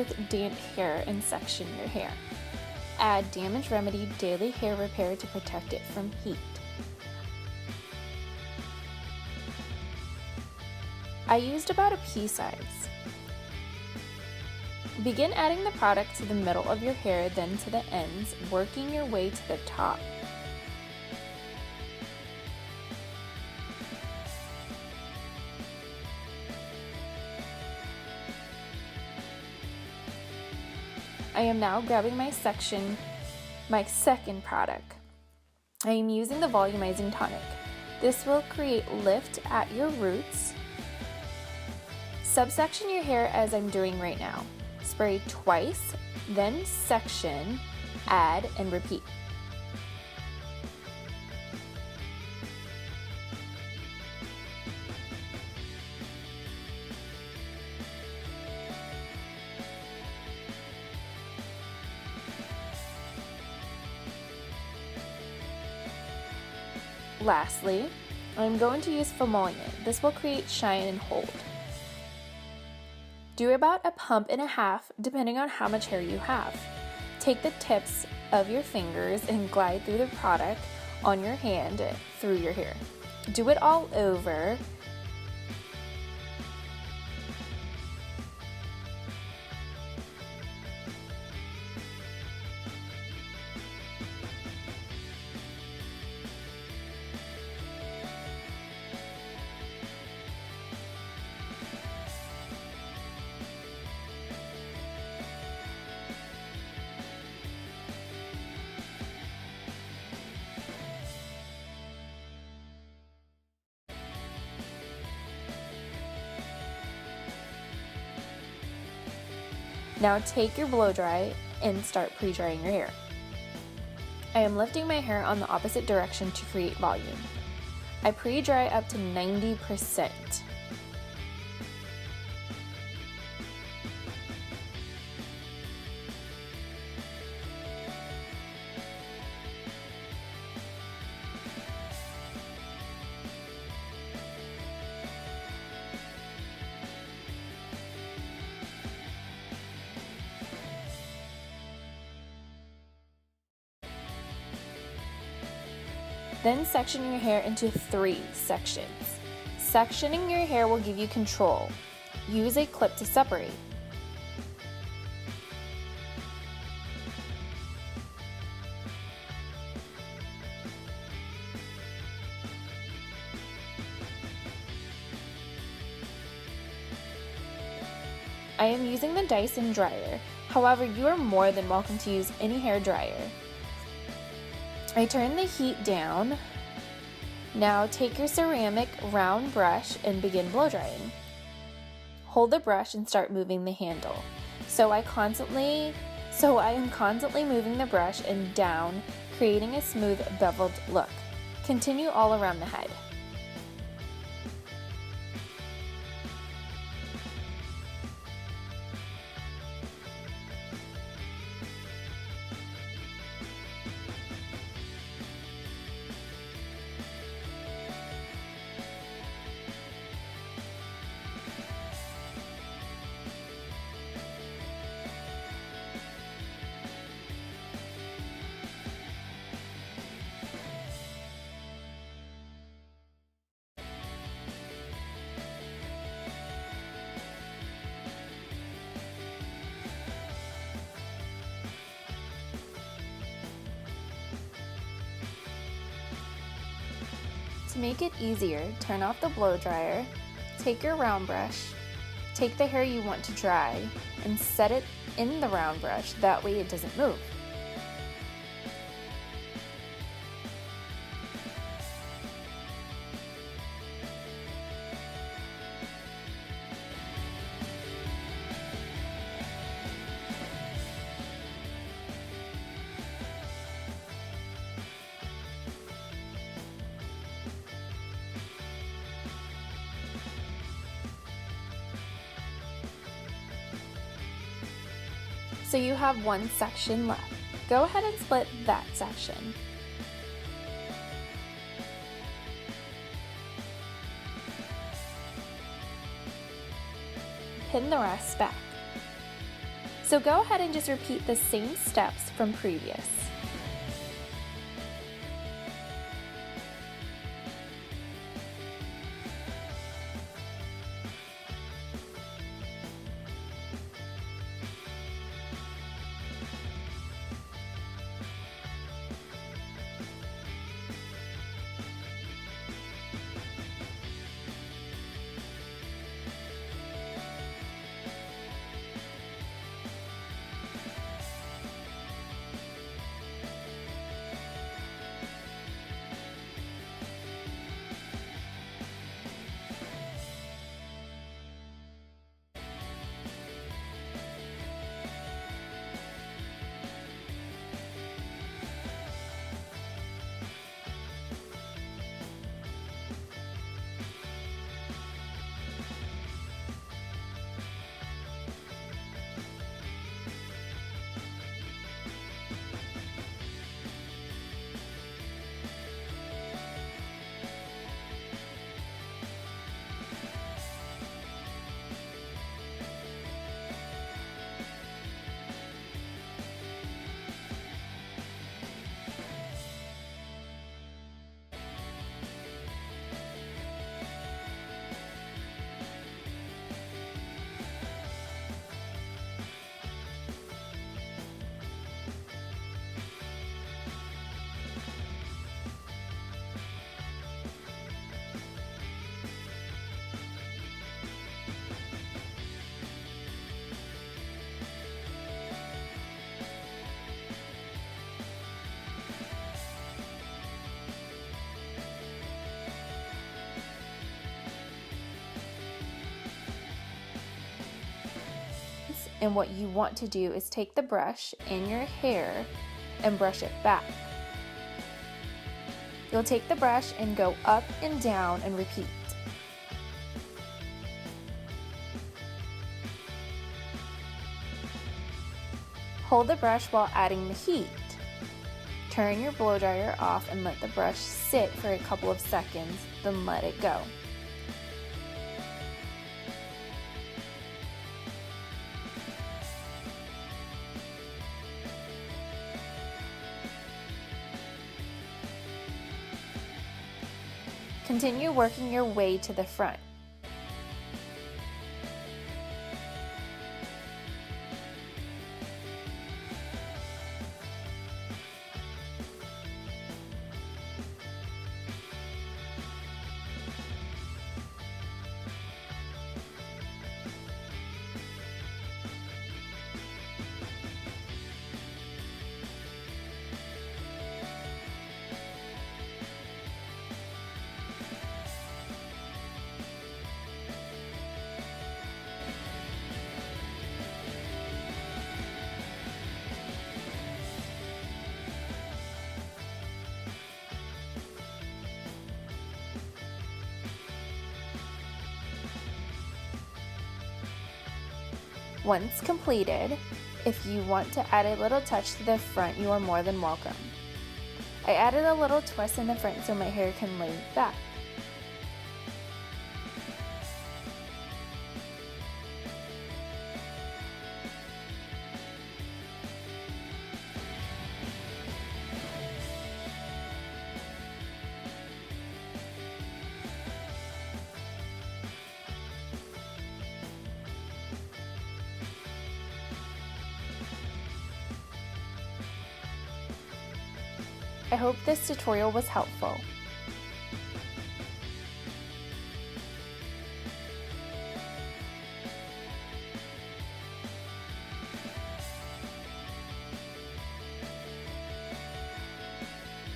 with damp hair and section your hair. Add Damage Remedy Daily Hair Repair to protect it from heat. I used about a pea size. Begin adding the product to the middle of your hair, then to the ends, working your way to the top. I am now grabbing my second product. I am using the Volumizing Tonic. This will create lift at your roots. Subsection your hair as I'm doing right now. Spray twice, then section, add, and repeat. Lastly, I'm going to use Fomollient. This will create shine and hold. Do about a pump and a half depending on how much hair you have. Take the tips of your fingers and glide through the product on your hand through your hair. Do it all over. Now take your blow dry and start pre-drying your hair. I am lifting my hair on the opposite direction to create volume. I pre-dry up to 90%. Then section your hair into 3 sections. Sectioning your hair will give you control. Use a clip to separate. I am using the Dyson dryer. However, you are more than welcome to use any hair dryer. I turn the heat down. Now take your ceramic round brush and begin blow drying. Hold the brush and start moving the handle. So I am constantly moving the brush and down, creating a smooth beveled look. Continue all around the head. To make it easier, turn off the blow dryer, take your round brush, take the hair you want to dry, and set it in the round brush, that way it doesn't move. So you have one section left. Go ahead and split that section. Pin the rest back. So go ahead and just repeat the same steps from previous. And what you want to do is take the brush in your hair and brush it back. You'll take the brush and go up and down and repeat. Hold the brush while adding the heat. Turn your blow dryer off and let the brush sit for a couple of seconds, then let it go. Continue working your way to the front. Once completed, if you want to add a little touch to the front, you are more than welcome. I added a little twist in the front so my hair can lay back. I hope this tutorial was helpful.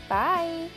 Bye!